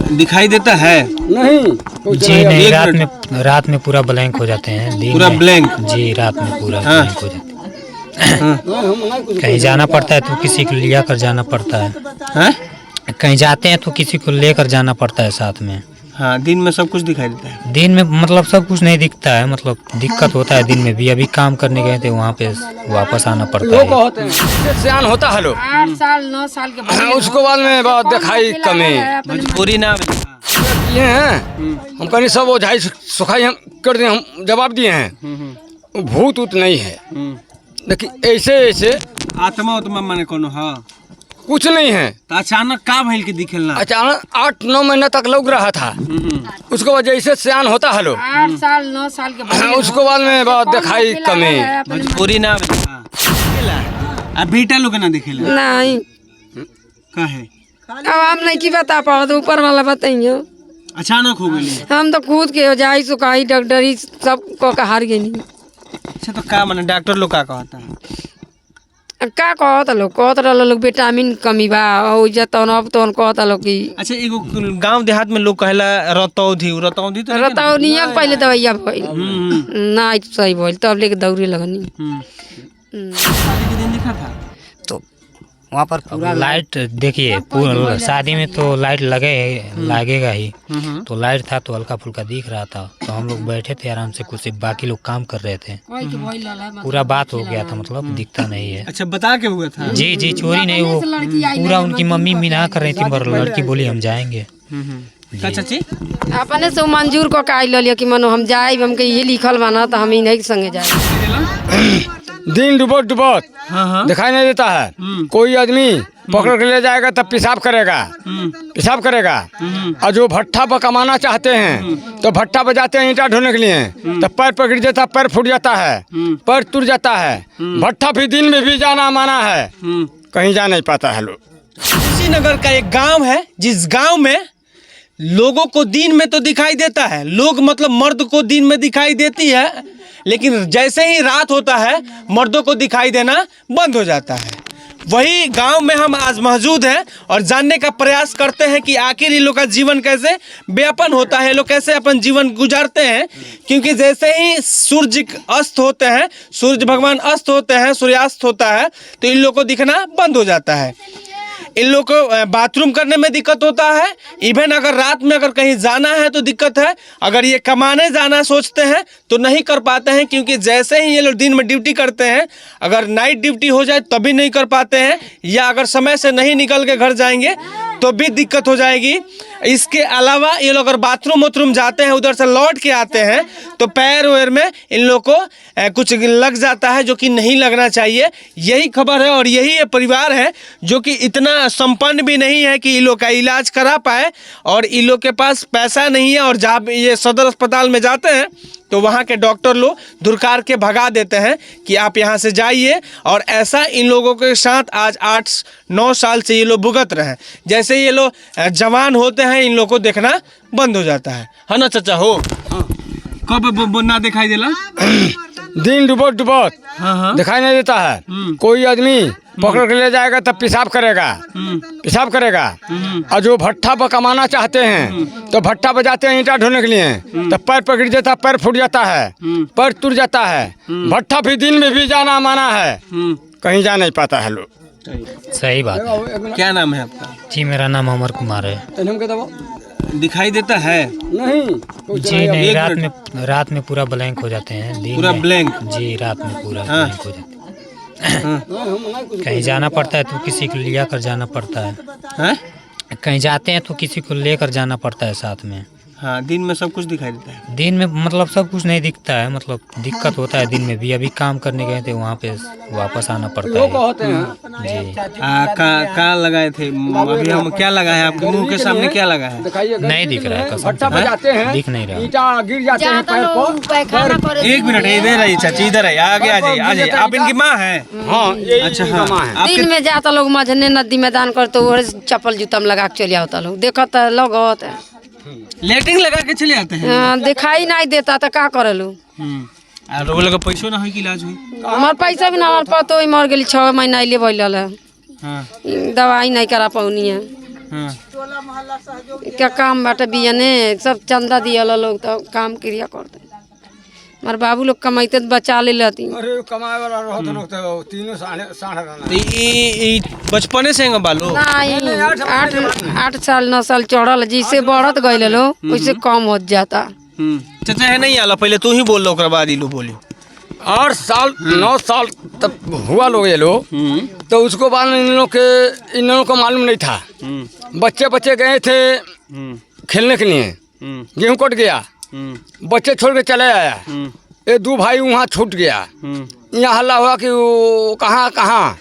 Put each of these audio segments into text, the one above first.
दिखाई देता है नहीं जी नहीं, रात में पूरा ब्लैंक हो जाते हैं। दिन पूरा में ब्लैंक जी, रात में पूरा ब्लैंक हो जाते हैं। कहीं जाना पड़ता है तो किसी को लिया कर जाना पड़ता है। हैं? कहीं जाते हैं तो किसी को लेकर जाना पड़ता है साथ में। हाँ, दिन में सब कुछ दिखाई देता है। दिन में मतलब सब कुछ नहीं दिखता है, मतलब दिक्कत होता है दिन में भी। अभी काम करने गए थे, वहाँ पे वापस आना पड़ता है। सियान होता है 8 साल 9 साल के बाद उसको बाद में बहुत दिखाई कमी मजबूरी ना ये हैं। हम कहीं सब ओझाई सुखाई हम कर दिए, हम जवाब दिए हैं। भूत उत नहीं है, देखिए ऐसे ऐसे आत्मा उत्मा माने कोनो हाँ कुछ नहीं है। तो अचानक का भइल के दिखेला? अचानक 8-9 महीना तक लग रहा था। उसको बाद जैसे सियान होता है 8 साल 9 साल के बाद उसको बाद में बहुत दिखाई कमी मजबूरी ना अब बेटा लोग ना दिखेला नहीं। का है? अब हम नहीं की बता पाओ, तो ऊपर वाला बताइए। अचानक हो गई? हम तो खुद के जाई सुखाई डॉक्टरी सब को हार गई। अच्छा, तो का माने डॉक्टर लोग का कहता है? का कहता लोग विटामिन कमी बा हो जतन अब तो कहता लोग कि अच्छा, एगो गांव देहात में लोग कहला रतौधी तो रतौनिया पहले दवाइया भइल ना सही भइल, तब लेके दौड़े लगनी। शादी के दिन दिखा था तो वहाँ पर पूरा लाइट देखिए, शादी में तो लाइट लगेगा ही। तो लाइट था तो हल्का फुल्का दिख रहा था, तो हम लोग बैठे थे आराम से, कुछ बाकी लोग काम कर रहे थे। पूरा बात हो गया था, मतलब दिखता नहीं है। अच्छा, बता के हुआ था? जी जी, चोरी नहीं, वो पूरा उनकी मम्मी मिना कर रही थी, मगर लड़की बोली हम जाएंगे। चाची अपने से मंजूर को काई लिया कि मनो हम जाए, हमके ये लिखल बना तो हम इन्हीं के संगे जाए। दिन डुबोत दिखाई नहीं देता है। कोई आदमी पकड़ के ले जाएगा तब पेशाब करेगा। और जो भट्ठा पर कमाना चाहते हैं तो भट्ठा पर जाते हैं ईंटा ढोने के लिए, तो पैर पर गिर जाता है, पैर फूट जाता है, पैर टूट जाता है। भट्ठा भी दिन में भी जाना माना है, कहीं जा नहीं पाता है लोग। कुशीनगर का एक गांव है, जिस गांव में लोगों को दिन में तो दिखाई देता है, लोग मतलब मर्द को दिन में दिखाई देती है, लेकिन जैसे ही रात होता है मर्दों को दिखाई देना बंद हो जाता है। वही गांव में हम आज मौजूद हैं और जानने का प्रयास करते हैं कि आखिर इन लोग का जीवन कैसे व्यापन होता है, लोग कैसे अपन जीवन गुजारते हैं। क्योंकि जैसे ही सूर्य अस्त होते हैं, सूर्य भगवान अस्त होते हैं, सूर्यास्त होता है, तो इन लोग को दिखना बंद हो जाता है। इन लोग को बाथरूम करने में दिक्कत होता है। इवन अगर रात में अगर कहीं जाना है तो दिक्कत है। अगर ये कमाने जाना सोचते हैं तो नहीं कर पाते हैं, क्योंकि जैसे ही ये लोग दिन में ड्यूटी करते हैं, अगर नाइट ड्यूटी हो जाए तभी नहीं कर पाते हैं, या अगर समय से नहीं निकल के घर जाएंगे तो भी दिक्कत हो जाएगी। इसके अलावा ये लोग अगर बाथरूम जाते हैं, उधर से लौट के आते हैं तो पैर वैर में इन लोग को कुछ लग जाता है, जो कि नहीं लगना चाहिए। यही खबर है और यही परिवार है जो कि इतना संपन्न भी नहीं है कि इन लोग का इलाज करा पाए, और इन लोग के पास पैसा नहीं है। और जहाँ ये सदर अस्पताल में जाते हैं तो वहाँ के डॉक्टर लोग धुरकार के भगा देते हैं कि आप यहाँ से जाइए। और ऐसा इन लोगों के साथ आज 8-9 साल से ये लोग भुगत रहे हैं। जैसे ये लोग जवान होते हैं, इन लोग को देखना बंद हो जाता है ना चाचा? हो कब ना दिखाई देला? दिन डुबोत दिखाई नहीं देता है। कोई आदमी पकड़ के ले जाएगा तब पेशाब करेगा। और जो भट्ठा पर कमाना चाहते हैं तो भट्ठा पर जाते हैं ईंटा ढोने के लिए, तो पैर पर गिर जाता है, पैर फूट जाता है, पैर टूट जाता है। भट्ठा भी दिन में भी जाना माना है, कहीं जा नहीं पाता है लोग। सही बात है। क्या नाम है आपका? जी, मेरा नाम अमर कुमार है। दिखाई देता है? नहीं जी नहीं, रात में पूरा ब्लैंक हो जाते हैं। पूरा ब्लैंक? जी, रात में पूरा ब्लैंक हो जाते हैं। कहीं जाना पड़ता है तो किसी को लिया कर जाना पड़ता है। कहीं जाते हैं तो किसी को लेकर जाना पड़ता है साथ में। हाँ, दिन में सब कुछ दिखाई देता है? दिन में मतलब सब कुछ नहीं दिखता है, मतलब दिक्कत होता है दिन में भी। अभी काम करने गए थे, वहाँ पे वापस आना पड़ता है। जी का लगाए थे अभी? हम क्या लगा है आपके मुंह के सामने? क्या लगा है? नहीं दिख रहा है, कसम से दिख नहीं रहा। गिर जाते हैं पैर पर। 1 मिनट इधर आइए चाची, इधर आइए, आगे आ जाइए। आप इनकी माँ हैं? हाँ, अच्छा हाँ। दिन में जाता लोग मझने नदी मैदान कर तो चप्पल जूता में लगा के चले आता लोग, देखत लगत है। लेटिंग लगा के चले आते हैं? दिखाई नहीं देता तो का करे लो। और वो लोग पैसों ना हो कि इलाज हुई? हमार पैसा भी ना, हमार पतो ही मर गई 6 महीना ले भइल है। हाँ। दवाई नहीं करा पौनी है। हाँ। क्या काम बाटे बियाने सब चंदा दिया लोग तो काम क्रिया करते हमारे बाबू लोग कमाते तो बचा ले लेती। अरे कमाए वाला रहो तो तीनों साढ़े तो ई बचपने से हैं बालो? नहीं 8 साल 9 साल चढ़ल जिससे बढ़त गए लो वैसे कम हो जाता। चाचा है नहीं आला, पहले तू ही बोल लो ओकरा बाद इलू बोली। 8 साल 9 साल तब हुआ लोग ये लोग, तो उसको बाद में इन लोगों को मालूम नहीं था। बच्चे गए थे खेलने के लिए, गेहूं कट गया, बच्चे छोड़ के चले आया, ये 2 भाई वहाँ छूट गया। यहाँ हल्ला हुआ कि वो कहाँ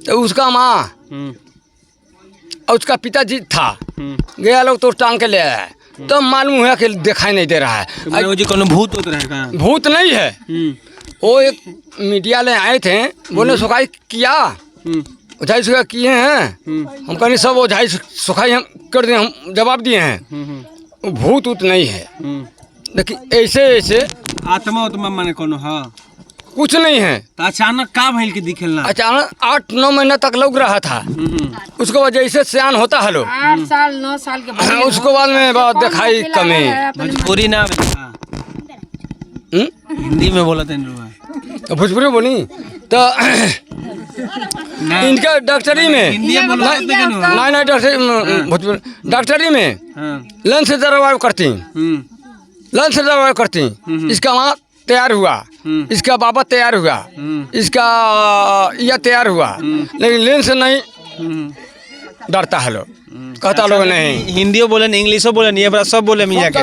तो उसका माँ और उसका पिताजी था, गया लोग तो टांग के ले आया। तो मालूम हुआ कि दिखाई नहीं दे रहा है। तो जी कोनो भूत होता है कहाँ? भूत नहीं है, वो एक मीडिया ले आए थे, बोले सुखाई किया, ओझाई सुखाई किए हैं। हम कहने सब ओझाई सुखाई हम कर दिए, हम जवाब दिए हैं। भूत उत नहीं है, लेकिन ऐसे आत्मा उतमा माने कोनो? हाँ, कुछ नहीं है। तो अचानक का भइल के दिखेला? अचानक 8-9 महीना तक लग रहा था, उसको वजह से सियान होता है लोग। 8 साल 9 साल के बाद उसको बाद में बहुत दिखाई कमी। भोजपुरी ना हिंदी में बोला था तो भोजपुरी बोली तो इनका डॉक्टरी में नहीं डॉक्टरी डॉक्टरी में लन से दरवार करती, इसका माँ तैयार हुआ, इसका बाबा तैयार हुआ, इसका यह तैयार हुआ, लेकिन लेन से नहीं डरता है लोग, कहता लोग नहीं। हिंदियों बोले, इंग्लिशो बोले, ये बड़ा सब बोले मियाँ के।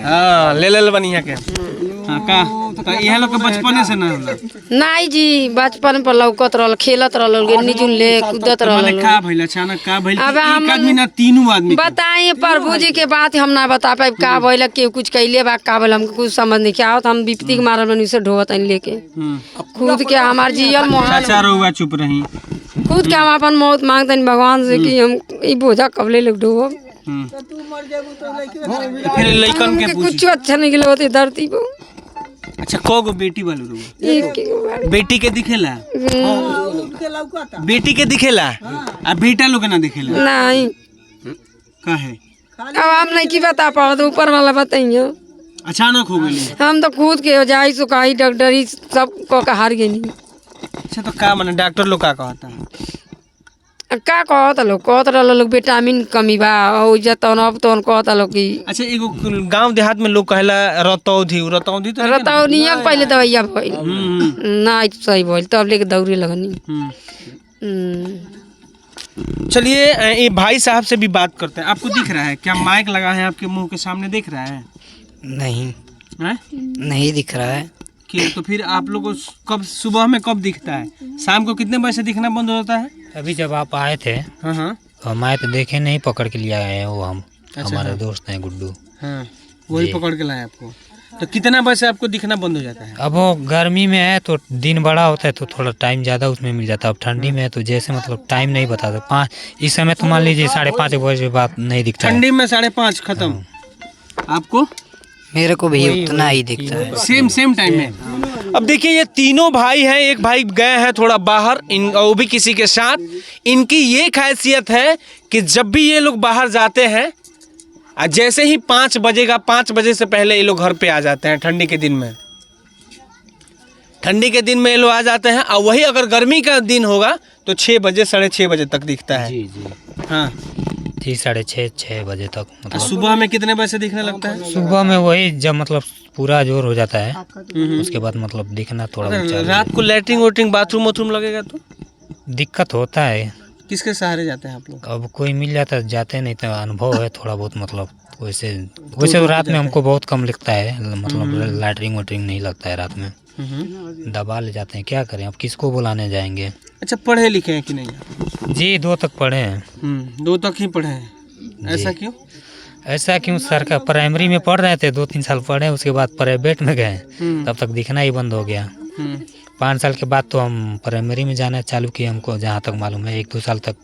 हाँ, ले बनिया के। हाँ, का तो यह लोग के बचपने से ना होला? नहीं जी, बचपन पर लौकत रहल, खेलत रहल, निजुन ले कूदत रहल। का भइल अचानक? का भइल? अब एक आदमी ना तीनों आदमी बताइए, प्रभु जी के बात हम ना बता पाए का भइल, के कुछ कैले बा का भइल, हमको कुछ समझ नहीं क्या आवत। हम विपत्ति के मारल में से ढोवत लेके खुद के हमार जियल मोहन। चाचा रहुआ चुप रही, खुद के हम अपन मौत मांगते भगवान से कि हम ई बोझा कबले लोग ढोब। फिर लइकन के कुछ अच्छा नहीं गिलो होते धरती पे। अच्छा, कगो बेटी वाले रहुआ? बेटी के दिखेला? बेटी के दिखेला आ बेटा लोग ना दिखेला? नहीं का है? अब हम नहीं की बता पाओ, तो ऊपर वाला बताइए। अचानक हो गई? हम तो खुद के जाई सुखाई डॉक्टरी सब को हार गई। अच्छा, तो का माने डॉक्टर लोग का कहता है? का कहता लोग विटामिन कमी बा हो जतन अब तो कहता लोग कि। अच्छा, एगो गांव देहात में लोग कहला रतौधी तो रतौनिया पहले दवाइया भइल ना सही भइल, तब लेके दौड़े लगनी। चलिए, ये भाई साहब से भी बात करते हैं। आपको दिख रहा है क्या माइक लगा है आपके मुंह के सामने? दिख रहा है? नहीं है? नहीं दिख रहा है। कि तो फिर आप लोगों को कब सुबह में कब दिखता है? शाम को कितने बजे से दिखना बंद हो जाता है? अभी जब आप आए थे, हाँ, हम आए तो देखे नहीं, पकड़ के लिए आए हैं वो हम। अच्छा, हमारे हाँ। दोस्त हैं गुड्डू, हाँ, वही पकड़ के लाए आपको। तो कितना बजे से आपको दिखना बंद हो जाता है? अब वो गर्मी में है तो दिन बड़ा होता है तो थोड़ा टाइम ज़्यादा उसमें मिल जाता है। अब ठंडी में है तो जैसे मतलब टाइम नहीं बता सकते। 5 इस समय तो मान लीजिए 5:30 बजे बाद नहीं दिखता है। ठंडी में 5:30 खत्म। आपको? मेरे को भी उतना ही दिखता है, सेम टाइम में। अब देखिए, ये तीनों भाई हैं, एक भाई गए हैं थोड़ा बाहर, वो भी किसी के साथ। इनकी ये खासियत है कि जब भी ये लोग बाहर जाते हैं, जैसे ही 5 बजेगा, 5 बजे से पहले ये लोग घर पे आ जाते हैं। ठंडी के दिन में ये लोग आ जाते हैं। और वही अगर गर्मी का दिन होगा तो 6 बजे 6:30 बजे तक दिखता है। जी हाँ, 6 बजे तक मतलब। सुबह में कितने बजे से दिखने लगता है? सुबह में वही जब मतलब पूरा जोर हो जाता है, उसके बाद मतलब दिखना थोड़ा ऊंचा। रात को लैट्रिन वोट्रिन बाथरूम लगेगा तो दिक्कत होता है। किसके सहारे जाते हैं आप लोग? अब कोई मिल जाता है जाते, नहीं तो अनुभव है थोड़ा बहुत मतलब। वैसे तो रात में हमको बहुत कम लगता है, मतलब लैटरिंग वोटरिंग नहीं लगता है रात में, दबा ले जाते हैं। क्या करें, अब किसको बुलाने जाएंगे। अच्छा, पढ़े लिखे हैं कि नहीं आप? जी 2 तक पढ़े हैं। 2 तक ही पढ़े हैं? ऐसा क्यों? ऐसा क्यों? सरकार प्राइमरी में पढ़ रहे थे, 2-3 साल पढ़े, उसके बाद प्राइवेट में गए, तब तक दिखना ही बंद हो गया। 5 साल के बाद तो हम प्राइमरी में जाना चालू किए, हमको जहाँ तक मालूम है। 1-2 साल तक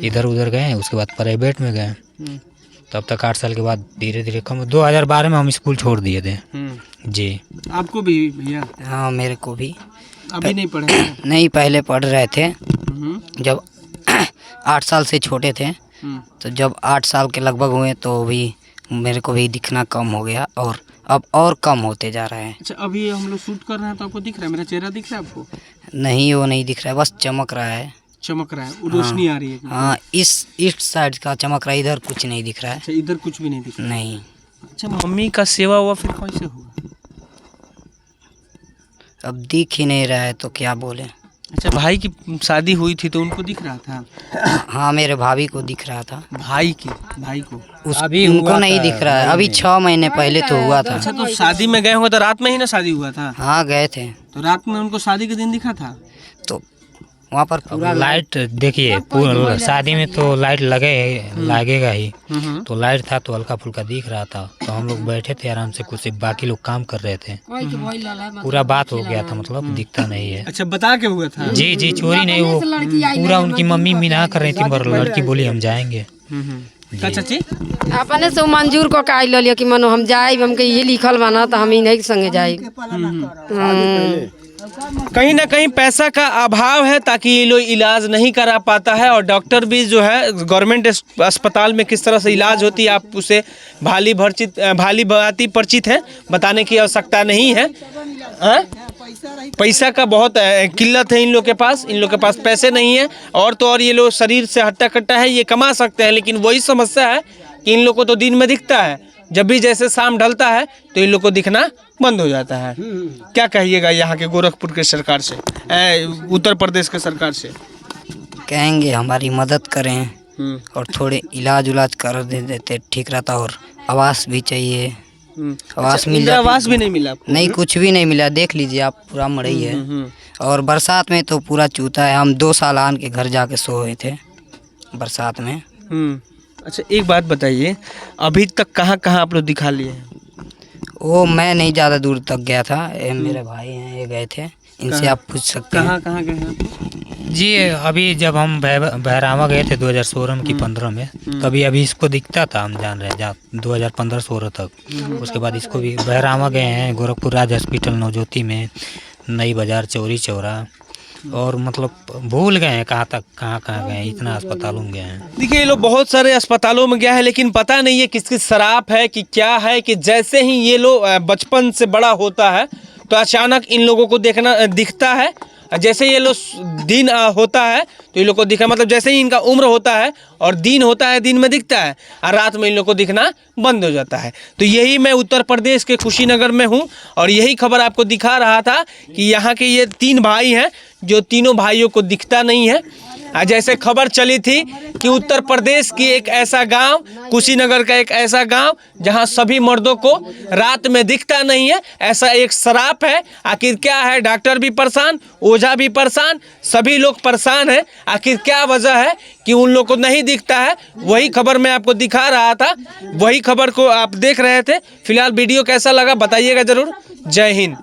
इधर उधर गए, उसके बाद प्राइवेट में गए, तब तक 8 साल के बाद धीरे धीरे कम। 2012 में हम स्कूल छोड़ दिए थे। जी। आपको भी भैया? हाँ, मेरे को भी। अभी नहीं पढ़े? नहीं, पहले पढ़ रहे थे जब 8 साल से छोटे थे, तो जब 8 साल के लगभग हुए तो भी मेरे को भी दिखना कम हो गया और अब और कम होते जा रहा है। अच्छा, अभी हम लोग शूट कर रहे हैं तो आपको दिख रहा है, मेरा चेहरा दिख रहा है आपको? नहीं, वो नहीं दिख रहा है, बस चमक रहा है। चमक रहा है, वो रोशनी आ रही है। हाँ, इस साइड का चमक रहा है, इधर कुछ नहीं दिख रहा है। अच्छा, इधर कुछ भी नहीं दिख रहा? नहीं। अच्छा, मम्मी का सेवा हुआ फिर कैसे हुआ? अब दिख ही नहीं रहा है तो क्या बोले। अच्छा, भाई की शादी हुई थी तो उनको दिख रहा था? हाँ, मेरे भाभी को दिख रहा था। भाई को अभी उनको नहीं दिख रहा है, अभी 6 महीने पहले तो हुआ था। अच्छा, तो शादी में गए होंगे तो रात में ही ना शादी हुआ था? हाँ, गए थे। तो रात में उनको शादी के दिन दिखा था? तो वहाँ पर पूरा लाइट देखिए, पूरा शादी में तो लाइट लगेगा ही। तो लाइट था तो हल्का फुल्का दिख रहा था, तो हम लोग बैठे थे आराम से, कुछ बाकी लोग काम कर रहे थे। पूरा बात हो गया था, मतलब दिखता नहीं है। अच्छा, बता के हुआ था? जी, चोरी नहीं, वो पूरा उनकी मम्मी मिना कर रही थी, पर लड़की बोली हम जाएंगे। का चाची? अपने से मंजूर को का लिया कि मनो हम जाए, हमके ये लिखल बना तो हम इन्हीं के संगे जाए। कहीं ना कहीं पैसा का अभाव है, ताकि ये लोग इलाज नहीं करा पाता है। और डॉक्टर भी जो है गवर्नमेंट अस्पताल में किस तरह से इलाज होती है आप उसे भाली भांति परिचित है, बताने की आवश्यकता नहीं है। पैसा का बहुत किल्लत है इन लोग के पास पैसे नहीं है। और तो और ये लोग शरीर से हट्टा कट्टा है, ये कमा सकते हैं, लेकिन वही समस्या है कि इन लोग को तो दिन में दिखता है, जब भी जैसे शाम ढलता है तो इन लोग को दिखना बंद हो जाता है। क्या कहिएगा यहाँ के गोरखपुर के सरकार से, उत्तर प्रदेश के सरकार से? कहेंगे हमारी मदद करें और थोड़े इलाज कर देते ठीक रहता। और आवास भी चाहिए। आवास मिल जाती। आवास भी नहीं मिला आपको? नहीं, कुछ भी नहीं मिला, देख लीजिए आप, पूरा मड़ई है। और बरसात में तो पूरा चूता है। हम 2 साल आन के घर जाके सोए थे बरसात में। अच्छा, एक बात बताइए, अभी तक कहाँ आप लोग दिखा लिए हैं? वो मैं नहीं ज़्यादा दूर तक गया था, ये मेरे भाई हैं, ये गए थे, इनसे आप पूछ सकते हैं। कहाँ गए हैं? जी, अभी जब हम बहरामा गए थे 2016 की 15 में, तभी अभी इसको दिखता था, हम जान रहे हैं 2015-16 तक। उसके बाद इसको भी बहरामा गए हैं, गोरखपुर राज हॉस्पिटल नवज्योति में, नई बाजार चौरी चौरा, और मतलब भूल गए हैं कहाँ गए, इतना अस्पतालों में गए हैं। देखिए, ये लोग बहुत सारे अस्पतालों में गया है, लेकिन पता नहीं है किसकी शराब है कि क्या है, कि जैसे ही ये लोग बचपन से बड़ा होता है तो अचानक इन लोगों को दिखता है। जैसे ये लोग दिन होता है तो इन लोग को दिखा, मतलब जैसे ही इनका उम्र होता है और दिन होता है, दिन में दिखता है, और रात में इन लोग को दिखना बंद हो जाता है। तो यही मैं उत्तर प्रदेश के कुशीनगर में हूँ और यही खबर आपको दिखा रहा था कि यहाँ के ये 3 भाई हैं, जो तीनों भाइयों को दिखता नहीं है। जैसे खबर चली थी कि उत्तर प्रदेश की एक ऐसा गांव, कुशीनगर का एक ऐसा गांव, जहां सभी मर्दों को रात में दिखता नहीं है, ऐसा एक श्राप है। आखिर क्या है? डॉक्टर भी परेशान, ओझा भी परेशान, सभी लोग परेशान हैं। आखिर क्या वजह है कि उन लोग को नहीं दिखता है? वही खबर मैं आपको दिखा रहा था, वही खबर को आप देख रहे थे। फिलहाल वीडियो कैसा लगा बताइएगा ज़रूर। जय हिंद।